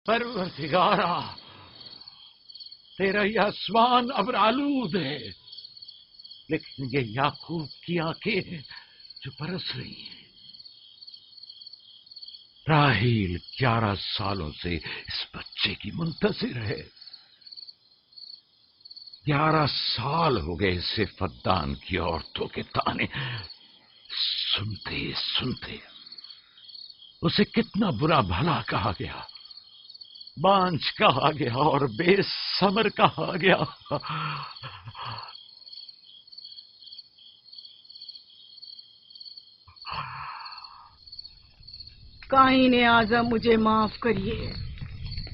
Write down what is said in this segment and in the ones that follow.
پروردگارا، تیرا یہ آسمان ابر آلود ہے، لیکن یہ یعقوب کی آنکھیں جو برس رہی ہیں۔ راحیل 11 سالوں سے اس بچے کی منتظر ہے۔ 11 سال ہو گئے اسے فدان کی عورتوں کے طعنے سنتے سنتے۔ اسے کتنا برا بھلا کہا گیا، بانجھ کہا گیا اور بے ثمر کہا گیا۔ قائن اعظم مجھے معاف کریے،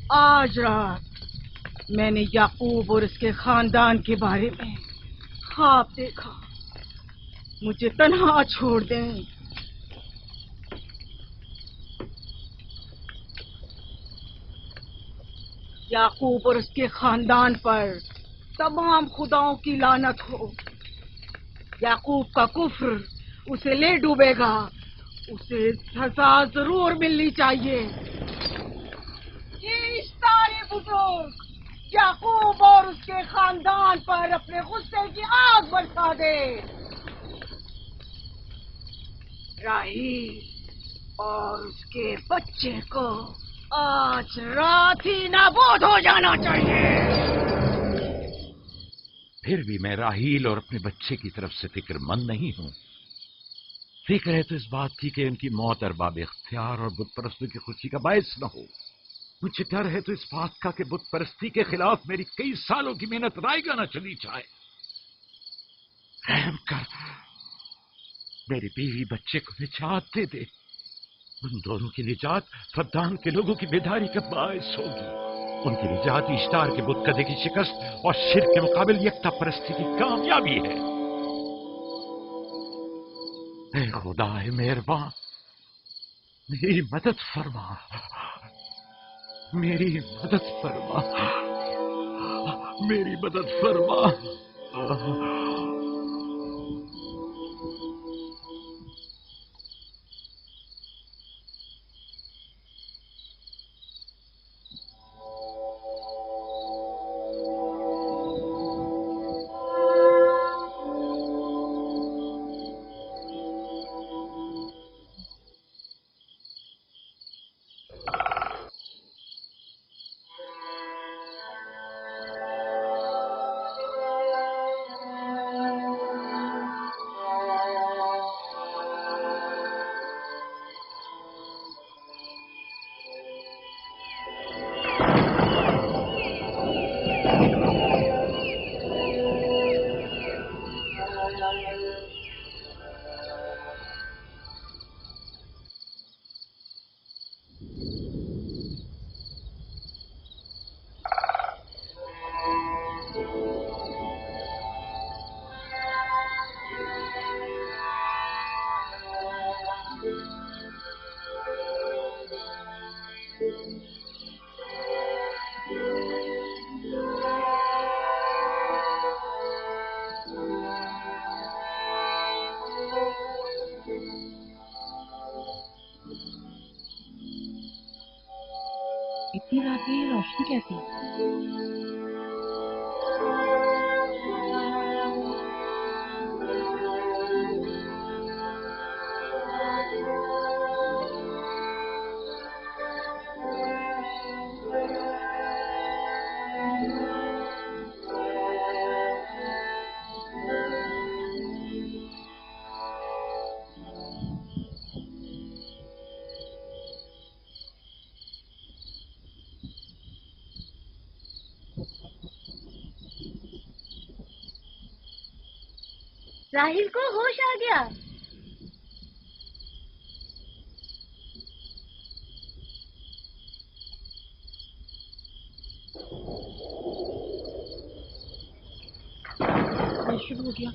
آج رات میں نے یعقوب اور اس کے خاندان کے بارے میں خواب دیکھا، مجھے تنہا چھوڑ دیں۔ یعقوب اور اس کے خاندان پر تمام خداؤں کی لعنت ہو۔ یعقوب کا کفر اسے لے ڈوبے گا، اسے سزا ضرور ملنی چاہیے۔ یہ اشتار بزرگ یعقوب اور اس کے خاندان پر اپنے غصے کی آگ برسا دے۔ راحیل اور اس کے بچے کو آج رات ہی نابود ہو جانا چاہیے۔ پھر بھی میں راحیل اور اپنے بچے کی طرف سے فکر مند نہیں ہوں۔ فکر ہے تو اس بات کی کہ ان کی موت ارباب اختیار اور بت پرستوں کی خوشی کا باعث نہ ہو۔ مجھے ڈر ہے تو اس بات کا کہ بت پرستی کے خلاف میری کئی سالوں کی محنت رائے گا نہ چلی جائے۔ رحم کر، میری بیوی بچے کو نجات دے دے۔ ان دونوں کی نجات فدان کے لوگوں کی بیداری کا باعث ہوگی۔ ان کی نجات اشتار کے بت کدے کی شکست اور شرک کے مقابل یکتا پرستی کی کامیابی ہے۔ اے خدا مہربان، میری مدد فرما، میری مدد فرما، میری مدد فرما۔ اتنی رات میں یہ روشنی کیسی؟ راحیل کو ہوش آ گیا۔ شروع ہو گیا۔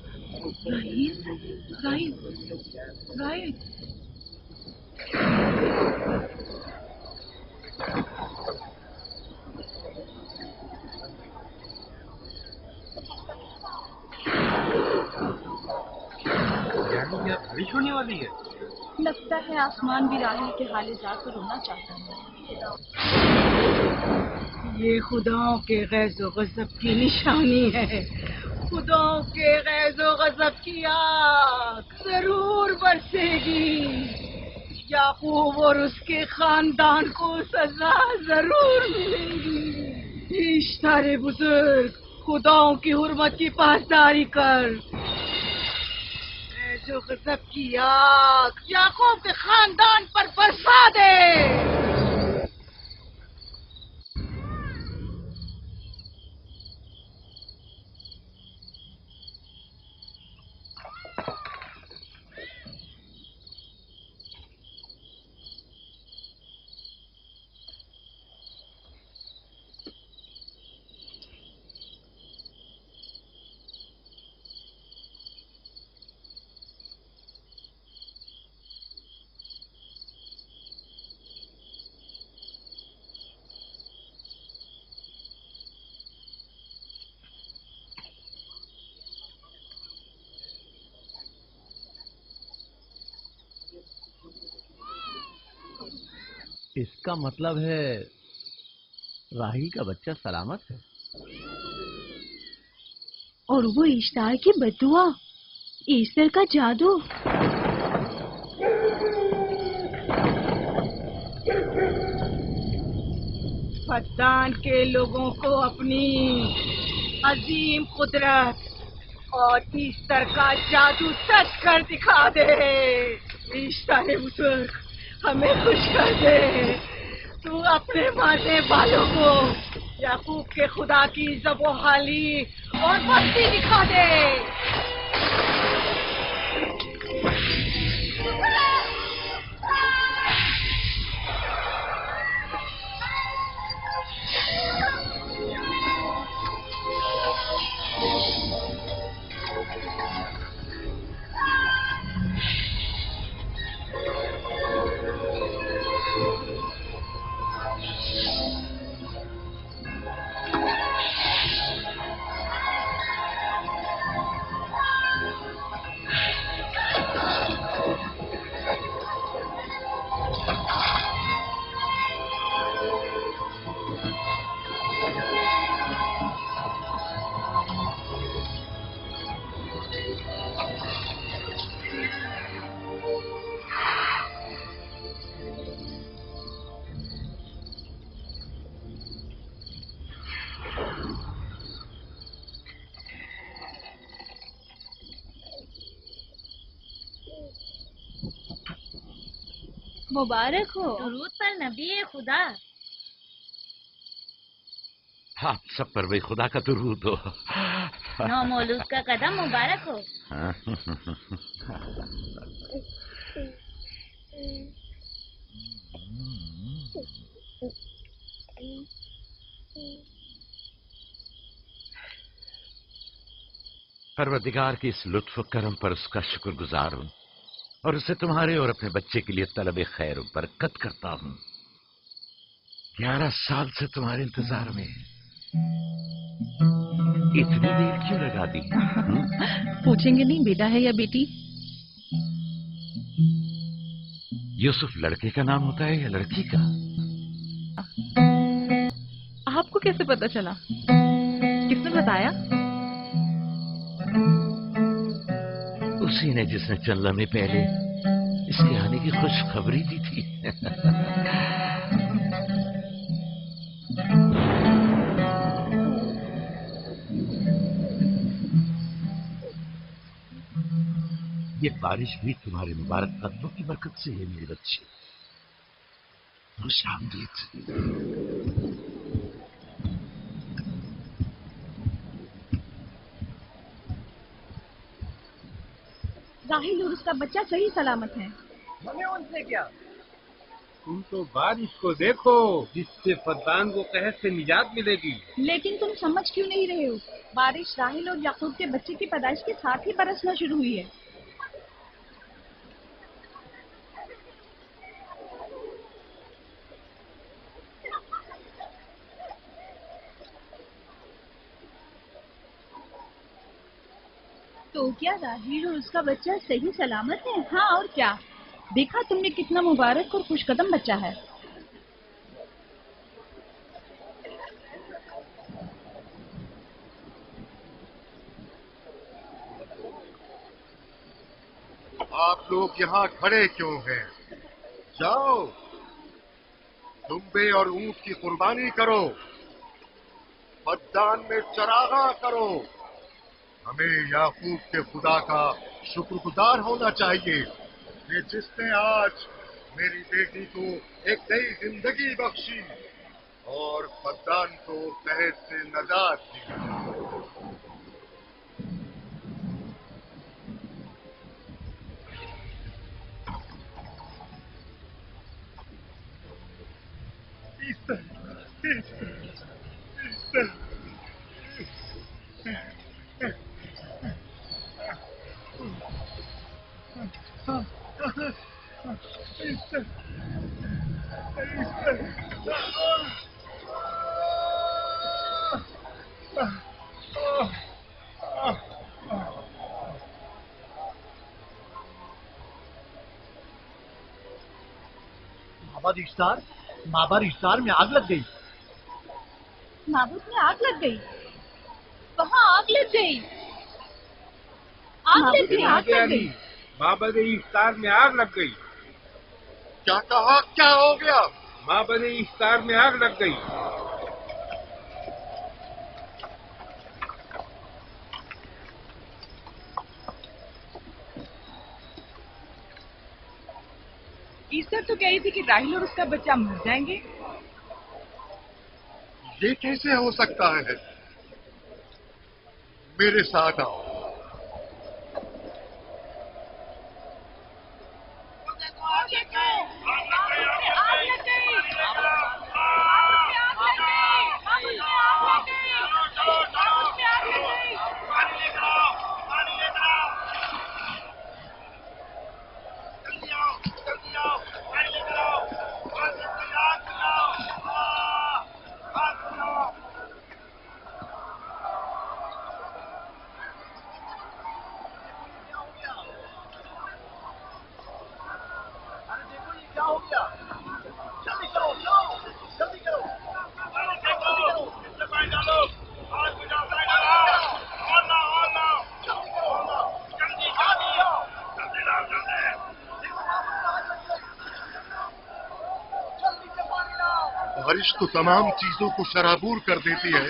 راحیل راحیل راحیل کیا بارش ہونے والی ہے؟ لگتا ہے آسمان بھی راحیل کے حال جا کر رونا چاہتا ہے۔ یہ خداؤں کے غیظ و غضب کی نشانی ہے، خداؤں کے غیظ و غضب کی آگ ضرور برسے گی، یعقوب اور اس کے خاندان کو سزا ضرور ملے گی۔ اشتر بزرگ، خداؤں کی حرمت کی پاسداری کر، غیظ و غضب کی آگ یعقوب کے خاندان پر برسا دے۔ اس کا مطلب ہے راحیل کا بچہ سلامت ہے، اور وہ اشتار کی بددعا، ایسٹر کا جادو۔ فدان کے لوگوں کو اپنی عظیم قدرت اور ایسٹر کا جادو سچ کر دکھا دے۔ ایسٹر بزرگ، ہمیں خوش کر دے، تو اپنے مانے بالوں کو یعقوب کے خدا کی ذب و حالی اور مستی دکھا دے۔ مبارک ہو درود پر نبی خدا۔ آپ سب پر بھی خدا کا درود ہو۔ نو مولود کا قدم مبارک ہو۔ پروردگار کی اس لطف و کرم پر اس کا شکر گزار ہوں، اور اسے تمہارے اور اپنے بچے کے لیے طلب خیر و برکت کرتا ہوں۔ 11 سال سے تمہارے انتظار میں اتنی دیر کیوں لگا دی؟ پوچھیں گے نہیں بیٹا ہے یا بیٹی؟ یوسف لڑکے کا نام ہوتا ہے یا لڑکی کا؟ آپ کو کیسے پتا چلا؟ کس نے بتایا؟ اسی نے جس نے چند لمحے پہلے اس کے آنے کی خوشخبری دی تھی۔ یہ بارش بھی تمہارے مبارک قدموں کی برکت سے ہے میرے بچے۔ خوش آمدید۔ راحیل اور اس کا بچہ صحیح سلامت ہے۔ ہمیں ان سے کیا؟ تم تو بارش کو دیکھو، جس سے فدان کو قحط سے نجات ملے گی۔ لیکن تم سمجھ کیوں نہیں رہے ہو؟ بارش راحیل اور یعقوب کے بچے کی پیدائش کے ساتھ ہی برسنا شروع ہوئی ہے۔ تو کیا راہیل اور اس کا بچہ صحیح سلامت ہے؟ ہاں اور کیا، دیکھا تم نے کتنا مبارک اور خوش قدم بچہ ہے۔ آپ لوگ یہاں کھڑے کیوں ہیں؟ جاؤ دمبے اور اونٹ کی قربانی کرو، بدان میں چراغاں کرو۔ ہمیں یعقوب کے خدا کا شکر گزار ہونا چاہیے کہ جس نے آج میری بیٹی کو ایک نئی زندگی بخشی اور بدان کو قحط سے نجات دی۔ مابر اشتار میں آگ لگ گئی۔ معبود میں آگ لگ گئی؟ کہاں آگ لگ گئی؟ آگ لگ گئی؟ معبد افطار میں آگ لگ گئی۔ کیا کہا؟ کیا ہو گیا؟ معبد افطار میں آگ لگ گئی۔ ایسٹر تو کہہ رہی تھی کہ راہیل اور اس کا بچہ مر جائیں گے۔ یہ کیسے ہو سکتا ہے؟ میرے ساتھ آؤ۔ بارش تو تمام چیزوں کو شرابور کر دیتی ہے،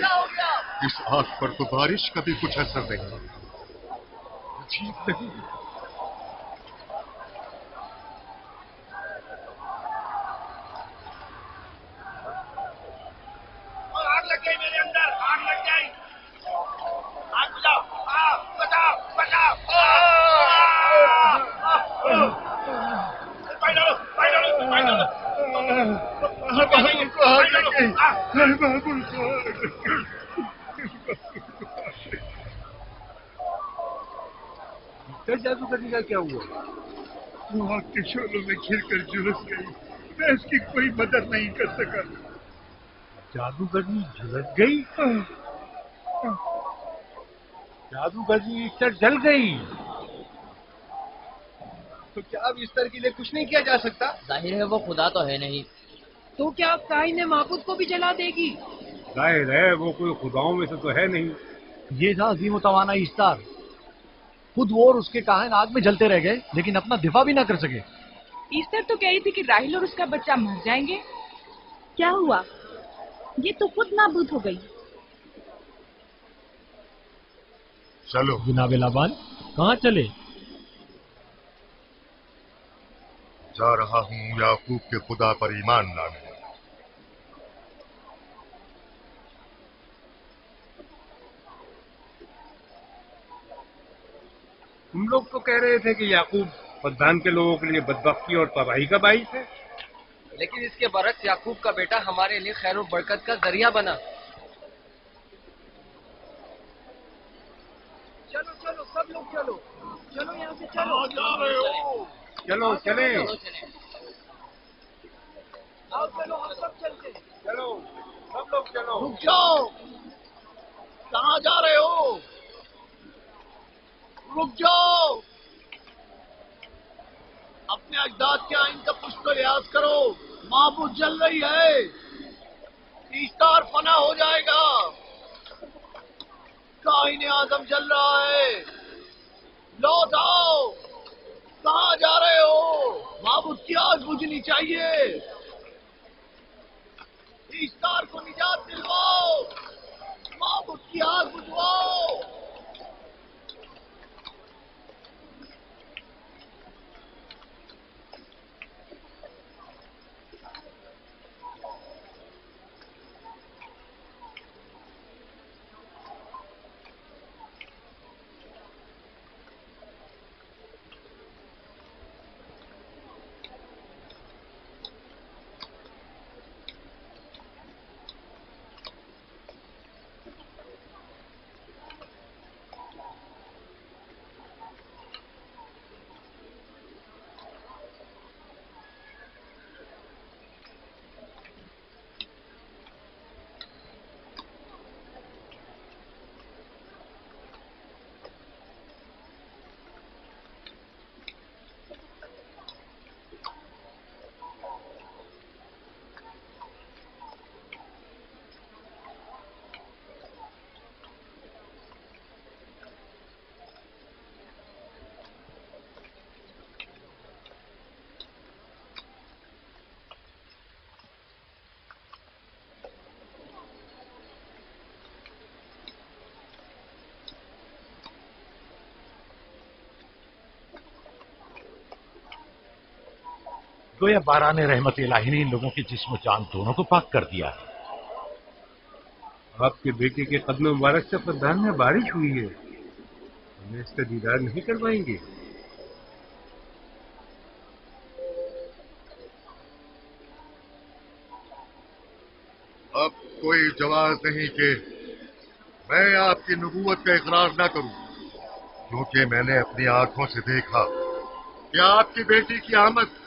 اس آگ پر تو بارش کا بھی کچھ اثر نہیں۔ عجیب نہیں؟ آگ لگ گئی میرے اندر، آگ لگ گئی، آگ بجاؤ، بچاؤ بچاؤ، جادوگرنی کا کیا ہوا؟ وہ آگ کے شعلوں میں گھر کر جھلس گئی، میں اس کی کوئی مدد نہیں کر سکا۔ جادوگرنی جھلس گئی؟ جادوگرنی ایسٹر جل گئی؟ تو کیا اب ایسٹر کے لیے کچھ نہیں کیا جا سکتا؟ ظاہر ہے وہ خدا تو ہے نہیں۔ تو کیا کائن معبود کو بھی جلا دے گی؟ ظاہر ہے وہ کوئی خداؤں میں سے تو ہے نہیں۔ یہ تھا عظیم و توانا اشتار، خود وہ اور اس کے کاہن آگ میں جلتے رہ گئے لیکن اپنا دفاع بھی نہ کر سکے۔ ایسٹر تو کہہ رہی تھی کہ راہیل اور اس کا بچہ مر جائیں گے۔ کیا ہوا؟ یہ تو خود نابود ہو گئی۔ چلو جناب لابان کہاں چلے؟ جا رہا ہوں یعقوب کے خدا پر ایمان لانے۔ تم لوگ تو کہہ رہے تھے کہ یعقوب بدان کے لوگوں کے لیے بدبختی اور تباہی کا باعث ہے، لیکن اس کے برعکس یعقوب کا بیٹا ہمارے لیے خیر و برکت کا ذریعہ بنا۔ چلو چلو سب لوگ چلو، چلو یہاں سے چلو۔ چلو چلیں، آؤ چلو ہم سب چلتے ہیں۔ چلو سب لوگ چلو۔ رک جاؤ، کہاں جا رہے ہو؟ رک جاؤ، اپنے اجداد کے آئین کا پشت و لحاظ کرو، معبود جل رہی ہے، ایستار فنا ہو جائے گا، کائن اعظم جل رہا ہے، لوٹ آؤ، کہاں جا رہے ہو؟ معبود کی آگ بجھنی چاہیے، ایستار کو نجات دلواؤ، معبود کی آگ بجھواؤ۔ گویا باران رحمت الہی نے ان لوگوں کے جسم و جان دونوں کو پاک کر دیا ہے۔ آپ کے بیٹے کے قدم مبارک سے فردان میں بارش ہوئی ہے، ہمیں اس کا دیدار نہیں کروائیں گے؟ اب کوئی جواز نہیں کہ میں آپ کی نبوت کا اقرار نہ کروں، کیونکہ میں نے اپنی آنکھوں سے دیکھا کہ آپ کی بیٹی کی آمد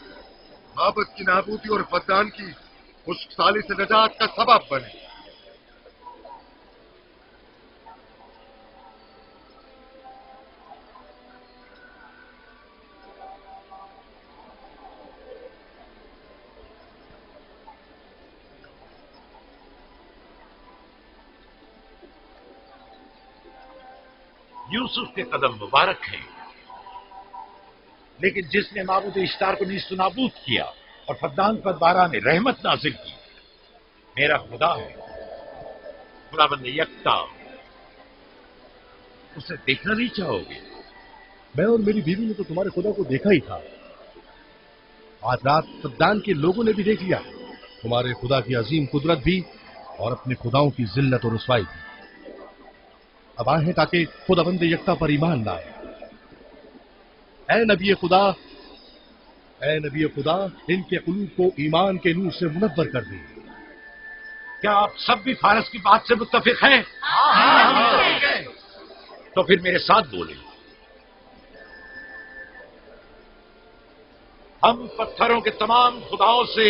معبد کی نابودی اور فقدان کی خشک سالی سے نجات کا سبب بنے۔ یوسف کے قدم مبارک ہیں، لیکن جس نے معبود اشتار کو نیست و نابود کیا اور فقدان پر باران رحمت نازل کی، میرا خدا ہے، خداوند یکتا، اسے دیکھنا نہیں چاہو گے؟ میں اور میری بیوی نے تو تمہارے خدا کو دیکھا ہی تھا، آج رات فقدان کے لوگوں نے بھی دیکھ لیا تمہارے خدا کی عظیم قدرت بھی اور اپنے خداؤں کی ذلت اور رسوائی بھی۔ اب آئے ہیں تاکہ خداوند یکتا پر ایمان لائے۔ اے نبی خدا، ان کے قلوب کو ایمان کے نور سے منور کر دیں۔ کیا آپ سب بھی فارس کی بات سے متفق ہیں؟ تو پھر میرے ساتھ بولیں۔ ہم پتھروں کے تمام خداؤں سے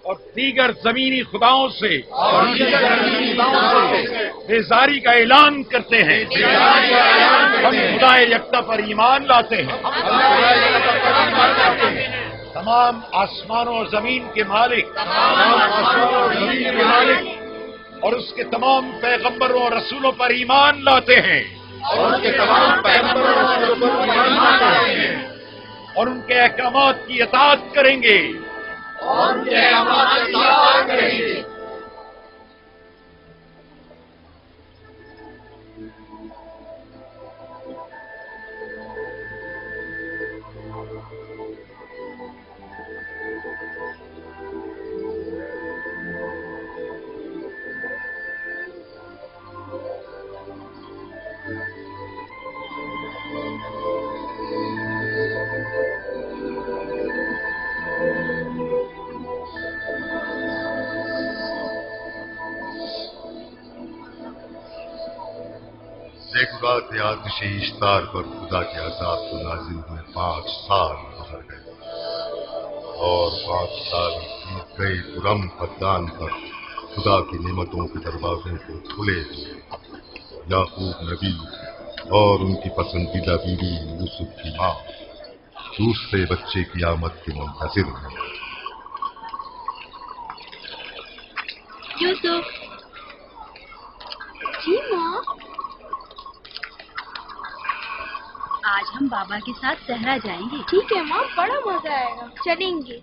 اور دیگر زمینی خداؤں سے بیزاری کا اعلان کرتے ہیں۔ ہم خدا یکتا پر ایمان لاتے ہیں۔ تمام آسمانوں اور زمین کے مالک اور اس کے تمام پیغمبروں اور رسولوں پر ایمان لاتے ہیں اور ان کے احکامات کی اطاعت کریں گے۔ زیگورات آتش اشتار پر خدا کے عذاب کو نازل ہوئے 5 سال گزر گئے اور 5 سال بیت گئے پرم فقدان پر خدا کی نعمتوں کے دروازے کو کھلے ہوئے۔ याकूब नबी और उनकी पसंदीदा बीवी यूसुफ की माँ दूसरे बच्चे की आमद के मुंतजिर हैं। यूसुफ। जी माँ। आज हम बाबा के साथ सहरा जाएंगे। ठीक है माँ, बड़ा मजा आएगा, चलेंगे।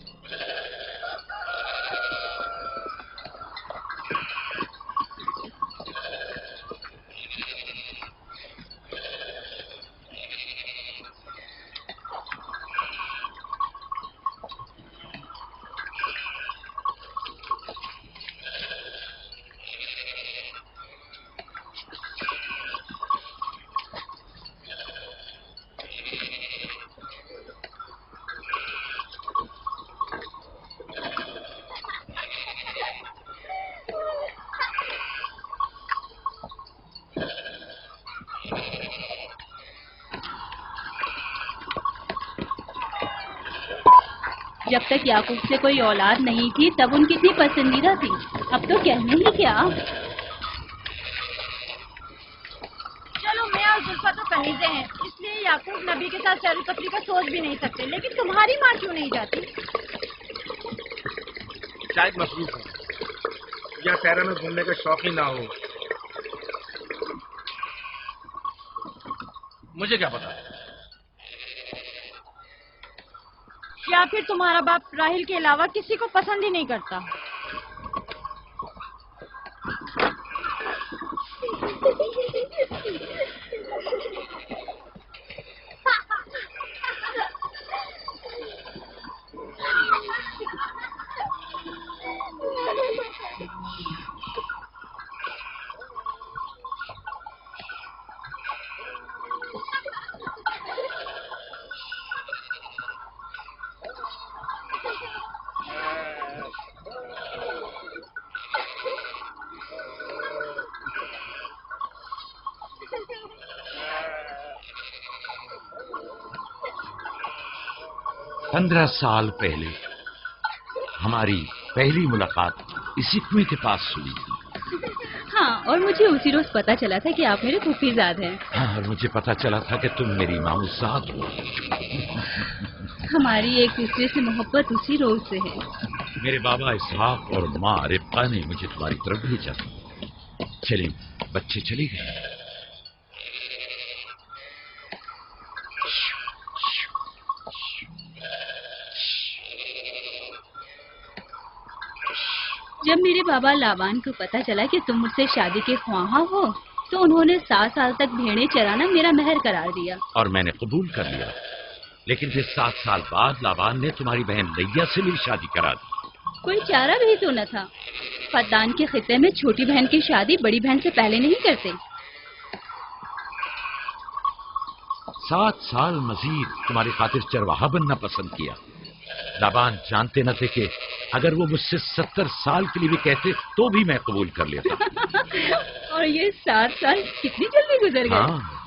जब तक याकूब से कोई औलाद नहीं थी तब उनकी इतनी पसंदीदा थी, अब तो कहने ही क्या। चलो मैं और जुल्फा तो कहीं से हैं, इसलिए याकूब नबी के साथ सैर तफरी का सोच भी नहीं सकते, लेकिन तुम्हारी माँ क्यों नहीं जाती? शायद मसरूफ हो या शहर में घूमने का शौक ही ना हो। मुझे क्या पता। या फिर तुम्हारा बाप राहिल के अलावा किसी को पसंद ही नहीं करता। पंद्रह साल पहले हमारी पहली मुलाकात इसी कुएं के पास हुई थी। हाँ, और मुझे उसी रोज पता चला था कि आप मेरे फूफीजाद हैं। हाँ, और मुझे पता चला था कि तुम मेरी मामूजाद हो। हमारी एक दूसरे से मोहब्बत उसी रोज से है। मेरे बाबा इसहाक और माँ रिब्का ने मुझे तुम्हारी तरफ भेजा। चलें, बच्चे चले गए। जब मेरे बाबा लाबान को पता चला कि तुम मुझसे शादी के ख्वाहा हो, तो उन्होंने 7 साल तक भेड़ें चराना मेरा महर करार दिया। और मैंने कबूल कर लिया। लेकिन फिर 7 साल बाद लाबान ने तुम्हारी बहन लैया से मेरी शादी करा दी। कोई चारा भी तो न था। फद्दान के खित्ते में छोटी बहन की शादी बड़ी बहन से पहले नहीं करते। 7 साल मजीद तुम्हारी खातिर चरवाहा बनना पसंद किया। लाबान जानते न थे कि अगर वो मुझसे 70 साल के लिए भी कहते तो भी मैं कबूल कर लेता। और ये 7 साल कितनी जल्दी गुजर गए। हाँ।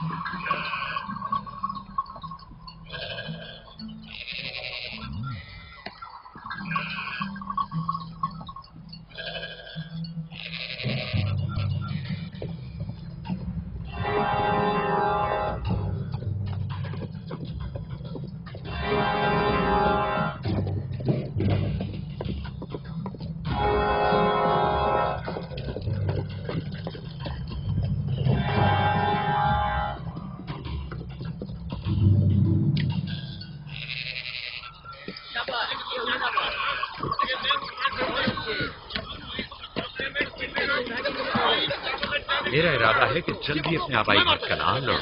मेरा इरादा है कि जल्दी अपने आबाई घर का नाम लो।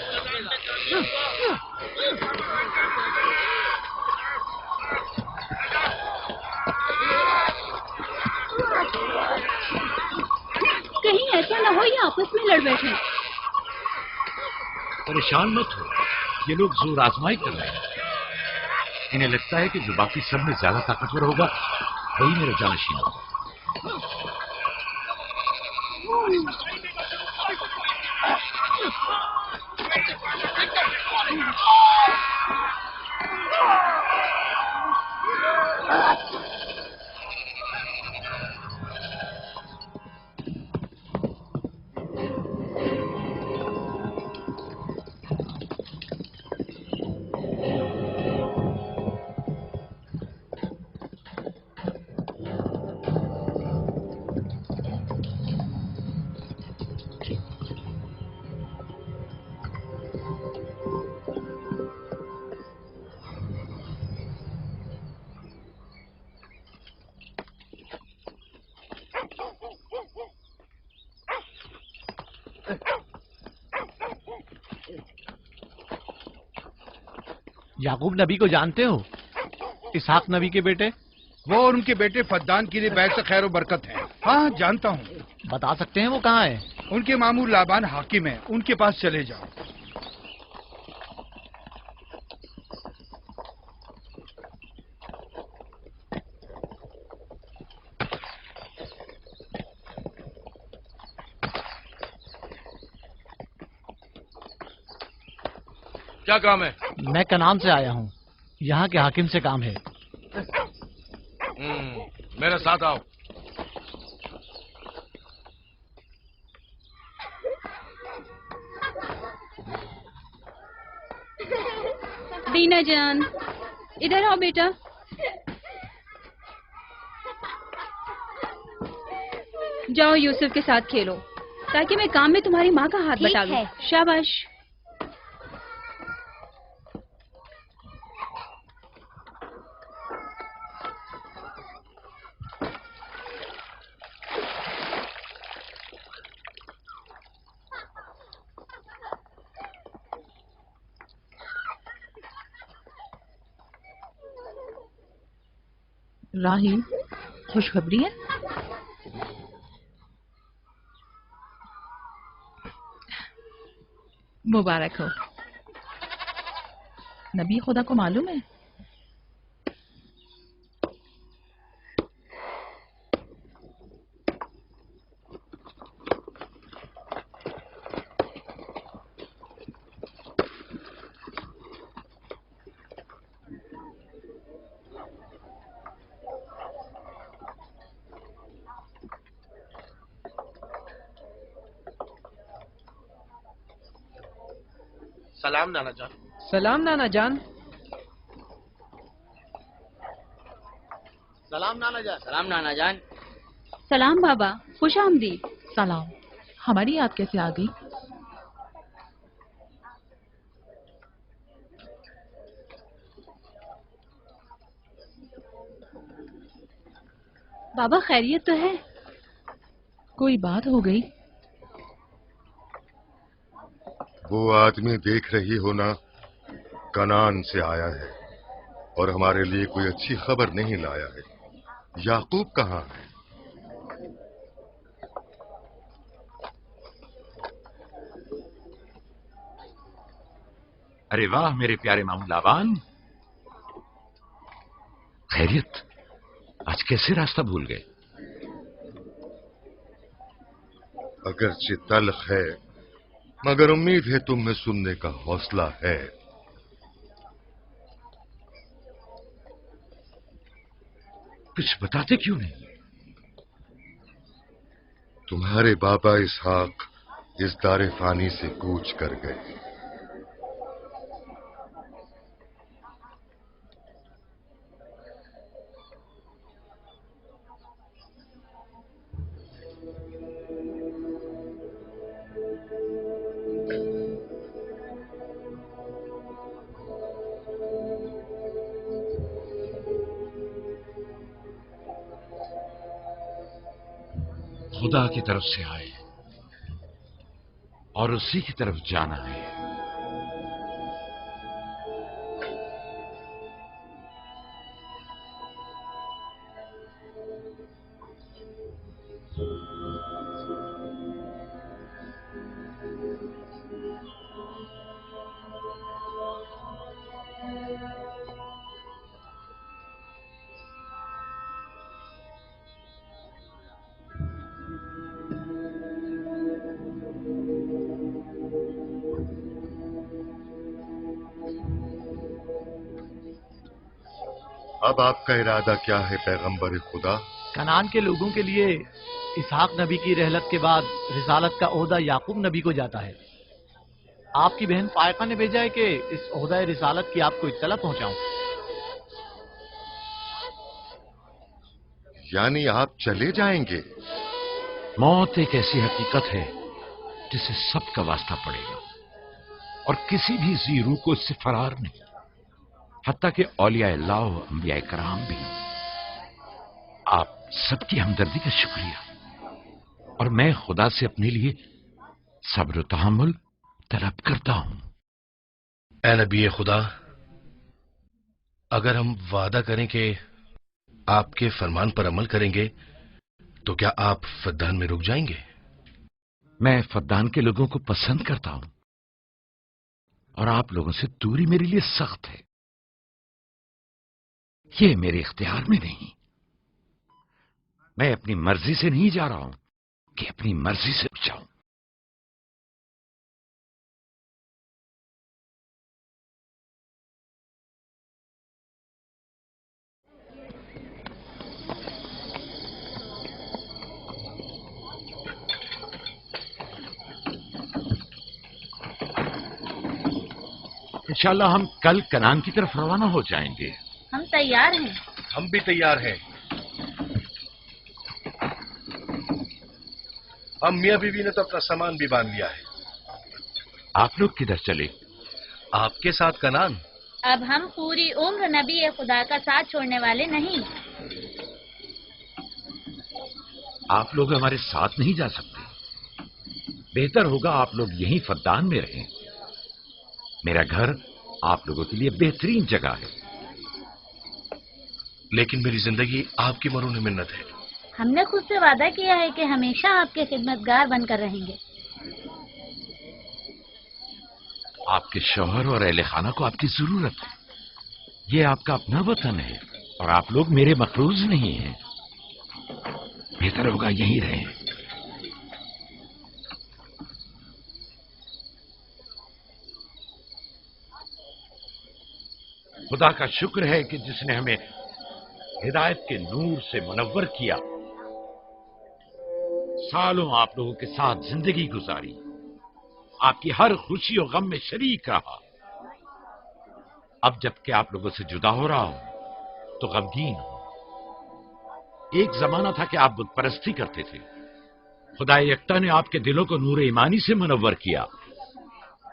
कहीं ऐसा न हो ये आपस में लड़ बैठे। परेशान मत हो, ये लोग जोर आजमाई कर रहे हैं। इन्हें लगता है कि जो बाकी सब में ज्यादा ताकतवर होगा वही मेरा जानशीन होगा। याकूब नबी को जानते हो? इसहाक नबी के बेटे? वो और उनके बेटे फद्दान के लिए बैत खैर और बरकत है। हाँ जानता हूँ। बता सकते हैं वो कहाँ है? उनके मामू लाबान हाकिम है, उनके पास चले जाओ। क्या काम है? मैं कनान से आया हूँ, यहाँ के हाकिम से काम है। मेरे साथ आओ। दीना जान, इधर आओ बेटा। जाओ यूसुफ के साथ खेलो, ताकि मैं काम में तुम्हारी माँ का हाथ बटा दूं। शाबाश। राहील, खुशखबरी है? मुबारक हो। नबी खुदा को मालूम है? सलाम नाना जान। सलाम नाना जान। सलाम नाना जान। सलाम नाना जान। सलाम बाबा, खुश आमदीद। सलाम। हमारी याद कैसे आ गई? बाबा खैरियत तो है? कोई बात हो गई? वो आदमी देख रही हो ना, कनान से आया है और हमारे लिए कोई अच्छी खबर नहीं लाया है। याकूब कहाँ है? अरे वाह मेरे प्यारे मामू लाबान, खैरियत? आज कैसे रास्ता भूल गए? अगरचे तल्ख है, मगर उम्मीद है तुम में सुनने का हौसला है। कुछ बताते क्यों नहीं? तुम्हारे बाबा इसहाक इस दारे फानी से कूच कर गए। खुदा की तरफ से आए और उसी की तरफ जाना है। अब आपका इरादा क्या है पैगंबर खुदा? कनान के लोगों के लिए इसहाक नबी की रहलत के बाद रिसालत का ओहदा याकूब नबी को जाता है। आपकी बहन फायका ने भेजा है कि इस ओहदा रिसालत की आपको इत्तला पहुंचाऊं। यानी आप चले जाएंगे? मौत एक ऐसी हकीकत है जिसे सबका वास्ता पड़ेगा और किसी भी जी रूह को इससे फरार नहीं, हत्ता कि औलिया अल्लाह और अंबिया कराम भी। आप सबकी हमदर्दी का शुक्रिया, और मैं खुदा से अपने लिए सब्र तहम्मुल तलब करता हूं। ए नबी खुदा, अगर हम वादा करें कि आपके फरमान पर अमल करेंगे तो क्या आप फद्दान में रुक जाएंगे? मैं फद्दान के लोगों को पसंद करता हूं और आप लोगों से दूरी मेरे लिए सख्त है। ये मेरे इख्तियार में नहीं। मैं अपनी मर्जी से नहीं जा रहा हूं कि अपनी मर्जी से जाऊं। इंशाल्लाह हम कल कनान की तरफ रवाना हो जाएंगे। हम तैयार हैं। हम भी तैयार हैं। हम मियां बीवी ने तो अपना सामान भी बांध लिया है। आप लोग किधर चले? आपके साथ कनान। अब हम पूरी उम्र नबी खुदा का साथ छोड़ने वाले नहीं। आप लोग हमारे साथ नहीं जा सकते। बेहतर होगा आप लोग यहीं फद्दान में रहें। मेरा घर आप लोगों के लिए बेहतरीन जगह है। लेकिन मेरी जिंदगी आपकी मरून मिन्नत है। हमने खुद से वादा किया है कि हमेशा आपके खिदमतगार बनकर रहेंगे। आपके शौहर और अहले खाना को आपकी जरूरत है। ये आपका अपना वतन है और आप लोग मेरे मफरूज नहीं हैं। बेहतर होगा यहीं रहें। खुदा का शुक्र है कि जिसने हमें हिदायत के नूर से मुनव्वर किया। सालों आप लोगों के साथ जिंदगी गुजारी, आपकी हर खुशी और गम में शरीक रहा। अब जबकि आप लोगों से जुदा हो रहा हूं तो गमगीन हूं। एक जमाना था कि आप बुत परस्ती करते थे। खुदा यकता ने आपके दिलों को नूर ईमानी से मुनव्वर किया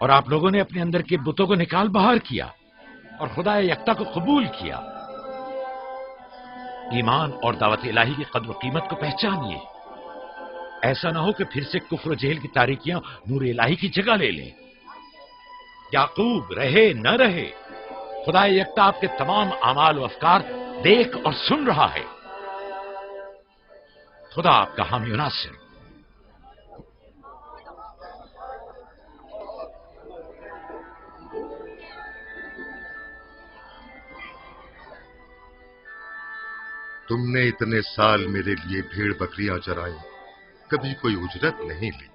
और आप लोगों ने अपने अंदर के बुतों को निकाल बाहर किया और खुदा यकता को कबूल किया। ईमान और दावत इलाही की कद्र कीमत को पहचानिए। ऐसा ना हो कि फिर से कुफ्र जेल की तारीकियां नूर इलाही की जगह ले लें। याकूब रहे न रहे, खुदा यकता आपके तमाम अमाल व अफकार देख और सुन रहा है। खुदा आपका हामी और नासिर। तुमने इतने साल मेरे लिए भेड़ बकरियां चराई, कभी कोई उजरत नहीं ली।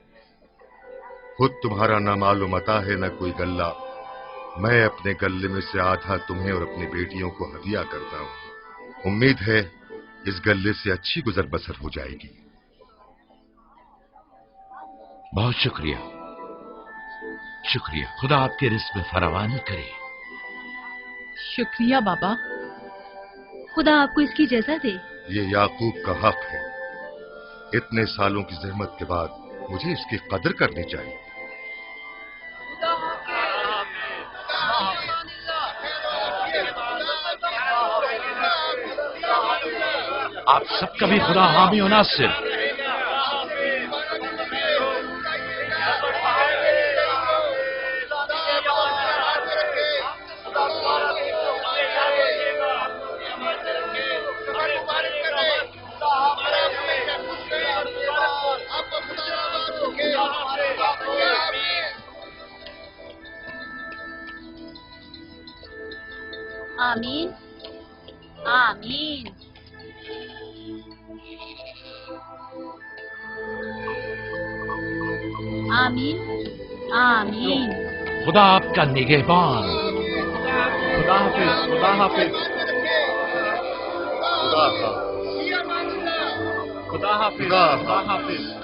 खुद तुम्हारा ना मालूम अता है न कोई गल्ला। मैं अपने गल्ले में से आधा तुम्हें और अपनी बेटियों को हदिया करता हूं। उम्मीद है इस गल्ले से अच्छी गुजर बसर हो जाएगी। बहुत शुक्रिया, शुक्रिया। खुदा आपके रिस्क में फरावानी करे। शुक्रिया बाबा। खुदा आपको इसकी जज़ा दे। ये याकूब का हक है। इतने सालों की जहमत के बाद मुझे इसकी कदर करनी चाहिए। आप सबका भी खुदा हामी और नासिर। आमीन आमीन। आमीन आमीन। खुदा आपका निगहबान। खुदा हाफिज, खुदा हाफिज, खुदा हाफिज, खुदा हाफिज, खुदा हाफिज।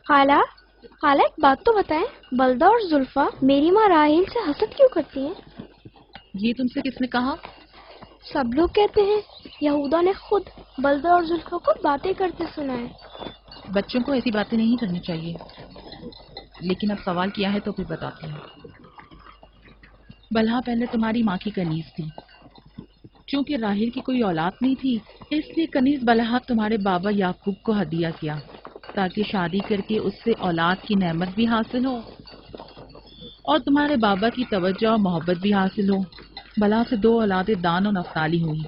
खाला खाला एक बात तो बताएं, बलदा और जुल्फा मेरी माँ राहील से हसद क्यों करती हैं? ये तुमसे किसने कहा? सब लोग कहते हैं यहूदा ने खुद बलदा और जुल्फा को बातें करते सुना है। बच्चों को ऐसी बातें नहीं करनी चाहिए, लेकिन अब सवाल किया है तो फिर बताती हूँ। बलहा पहले तुम्हारी माँ की कनीज थी। चूंकि राहील की कोई औलाद नहीं थी, इसलिए कनीज बलहा तुम्हारे बाबा याकूब को हदिया किया ताकि शादी करके उससे औलाद की नेमत भी हासिल हो और तुम्हारे बाबा की तवज्जो और मोहब्बत भी हासिल हो। बलहा से 2 औलादें दान और नफ्ताली हुई।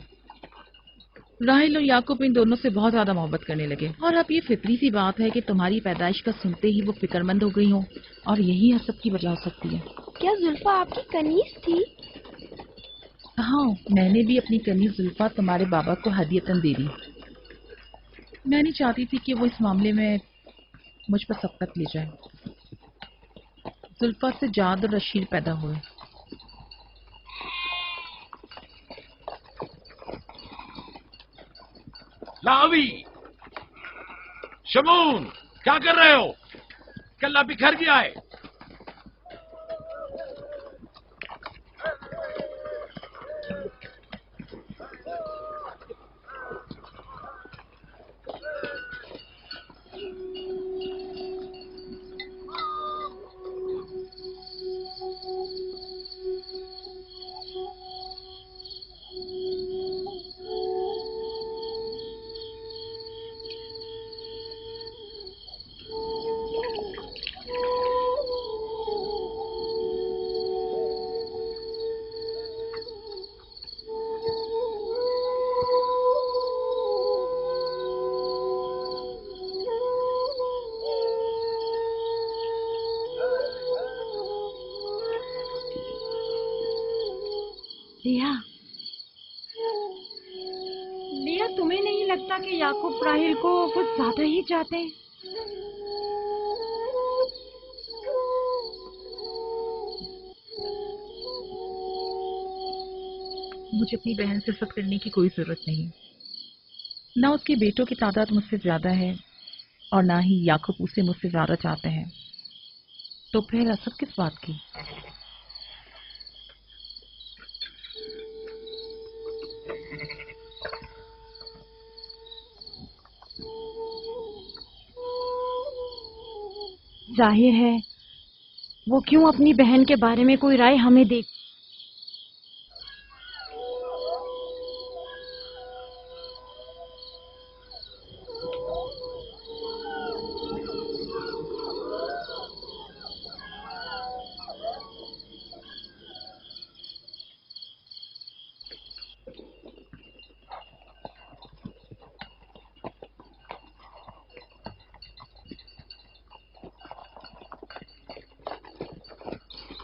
राहील और याकूब इन दोनों से बहुत ज्यादा मोहब्बत करने लगे और अब ये फितरी सी बात है कि तुम्हारी पैदाइश का सुनते ही वो फिक्रमंद हो गई हो और यही हसद की वजह हो सकती है। क्या जुल्फा आपकी कनीज थी? हाँ, मैंने भी अपनी कनीज जुल्फा तुम्हारे बाबा को हदियतन दे दी। मैं नहीं चाहती थी कि वो इस मामले में मुझ पर सबकत ले जाए। जुल्फा से जाद और रशीद पैदा हुए। लावी, शमून, क्या कर रहे हो? कल्ला बिखर गया है। लिया, तुम्हें नहीं लगता कि याकूब राहील को कुछ ज्यादा ही चाहते हैं? मुझे अपनी बहन से हसद करने की कोई जरूरत नहीं। ना उसके बेटों की तादाद मुझसे ज्यादा है और ना ही याकूब उसे मुझसे ज्यादा चाहते हैं, तो फिर हसद किस बात की? जाहिर है वो क्यों अपनी बहन के बारे में कोई राय हमें दे।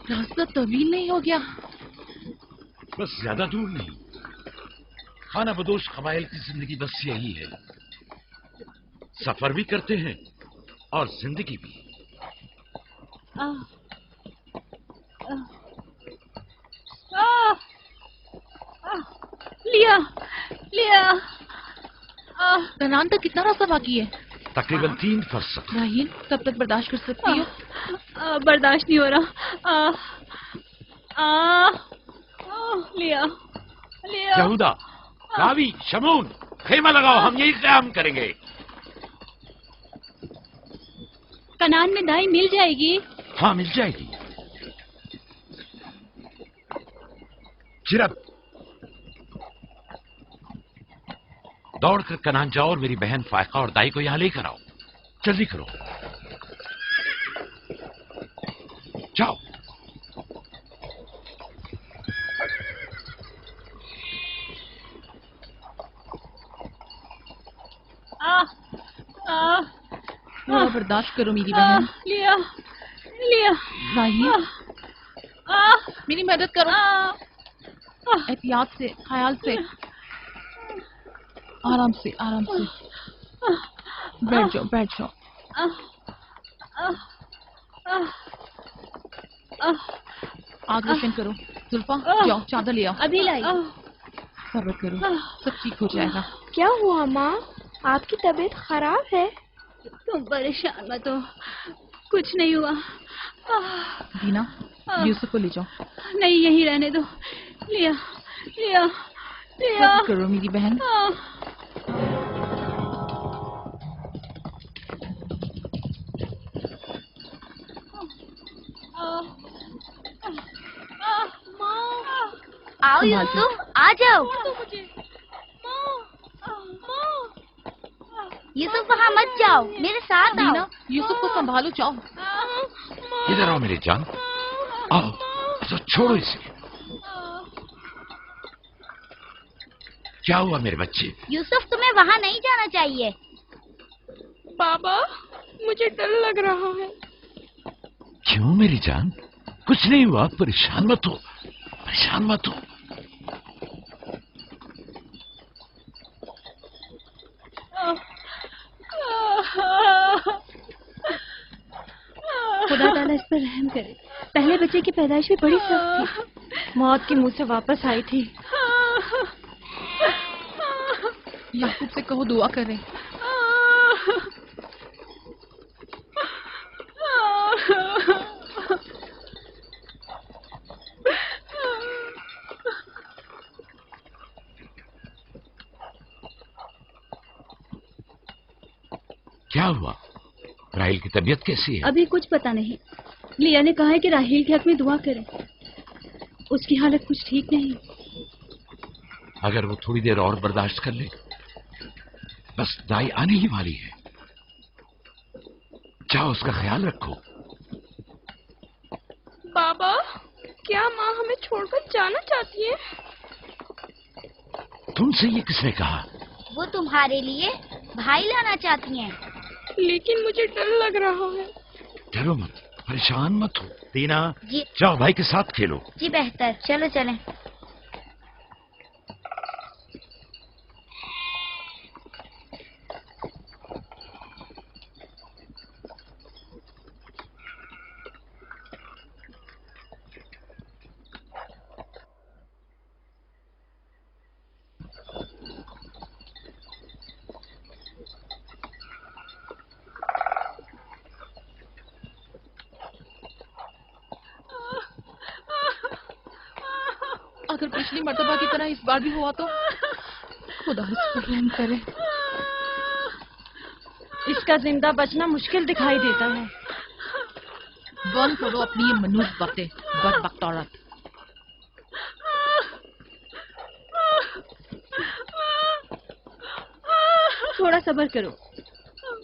रास्ता तवील नहीं हो गया? बस ज्यादा दूर नहीं। खाना बदोश कबाइल की जिंदगी बस यही है, सफर भी करते हैं और जिंदगी भी। लिया लिया। कनान तक कितना रास्ता बाकी है? तकरीबन 3 फरसख। राहील, कब तक बर्दाश्त कर सकती हो? बर्दाश्त नहीं हो रहा। लिया लिया। यहूदा, लावी, शमून, खेमा लगाओ, हम यही क़याम करेंगे। कनान में दाई मिल जाएगी? हाँ, मिल जाएगी। चिरब, दौड़कर कनान जाओ और मेरी बहन फायका और दाई को यहां लेकर आओ। जल्दी करो, जाओ। थोड़ा बर्दाश्त करो मेरी बहन। लिया लिया। राहील, मेरी मदद करो। एहतियात से, ख्याल से, आराम से, आराम से। बैठ जाओ, बैठ जाओ। आग रोशन करो। जुल्फा, जाओ चादर ले आओ। अभी लाई। सब्र करो, सब ठीक हो जाएगा। क्या हुआ माँ? आपकी तबीयत खराब है? तुम परेशान मत हो, कुछ नहीं हुआ। दीना, यूसुफ को ले जाओ। नहीं, यहीं रहने दो। लिया लिया लिया। मत करो मेरी बहन। आओ यूसुफ, आ जाओ। यूसुफ वहाँ मत जाओ, मेरे साथ आओ। दीना, यूसुफ को संभालो, जाओ। इधर आओ मेरी जान, आओ। तो छोड़ो इसे। क्या हुआ मेरे बच्चे? यूसुफ, तुम्हें वहाँ नहीं जाना चाहिए। बाबा, मुझे डर लग रहा है। क्यों मेरी जान? कुछ नहीं हुआ, परेशान मत हो, परेशान मत हो। खुदा ताला इस पर रहम करे। पहले बच्चे की पैदाइश भी बड़ी सख्त थी, मौत के मुंह से वापस आई थी। याकूब से कहो दुआ करें। क्या हुआ? राहिल की तबीयत कैसी है? अभी कुछ पता नहीं। लिया ने कहा है कि राहिल के हक में दुआ करें। उसकी हालत कुछ ठीक नहीं। अगर वो थोड़ी देर और बर्दाश्त कर ले, बस दाई आने ही वाली है। जाओ, उसका ख्याल रखो। बाबा, क्या माँ हमें छोड़कर जाना चाहती है? तुमसे ये किसने कहा? वो तुम्हारे लिए भाई लाना चाहती हैं। लेकिन मुझे डर लग रहा है। डरो मत, परेशान मत हो। दीना, जी जाओ भाई के साथ खेलो। जी बेहतर, चलो चलें। अगर पिछली मर्तबा की तरह इस बार भी हुआ तो खुदा इस पर रहम करे। इसका जिंदा बचना मुश्किल दिखाई देता है। बंद करो अपनी ये मनूस बातें, बदबख्त औरत। थोड़ा सब्र करो,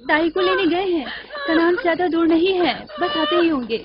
दाई को लेने गए हैं। कनान ज्यादा दूर नहीं है, बस आते ही होंगे।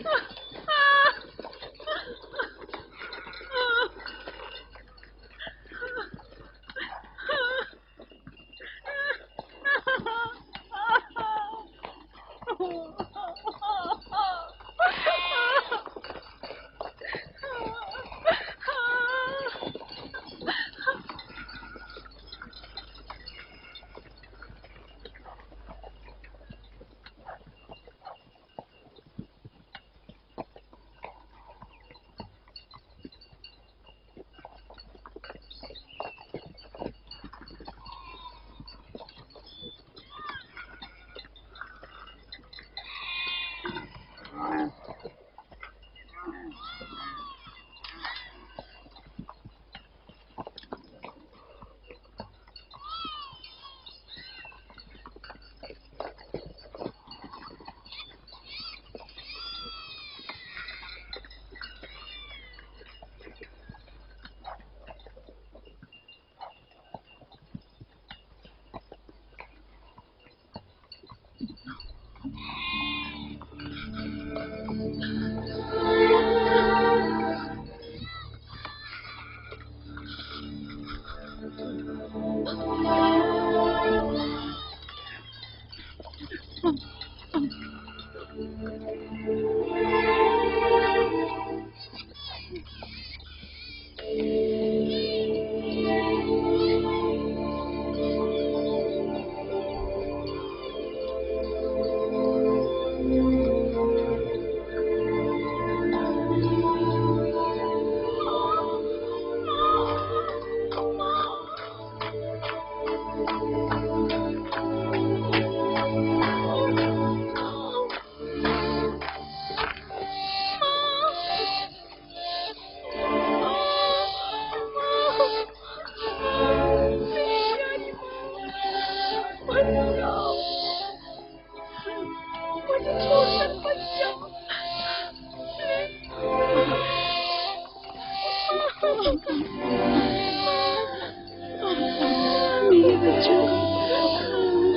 मेरे बच्चों का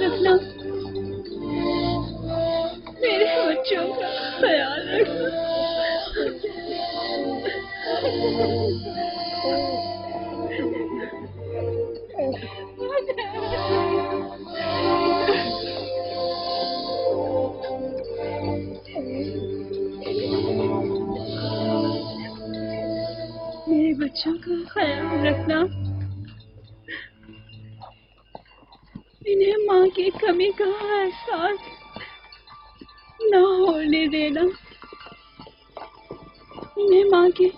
रखना, मेरे बच्चों का ख्याल रखना। मेरे बच्चों का ख्याल रखना, इन्हें माँ की कमी का एहसास न होने देना, इन्हें माँ की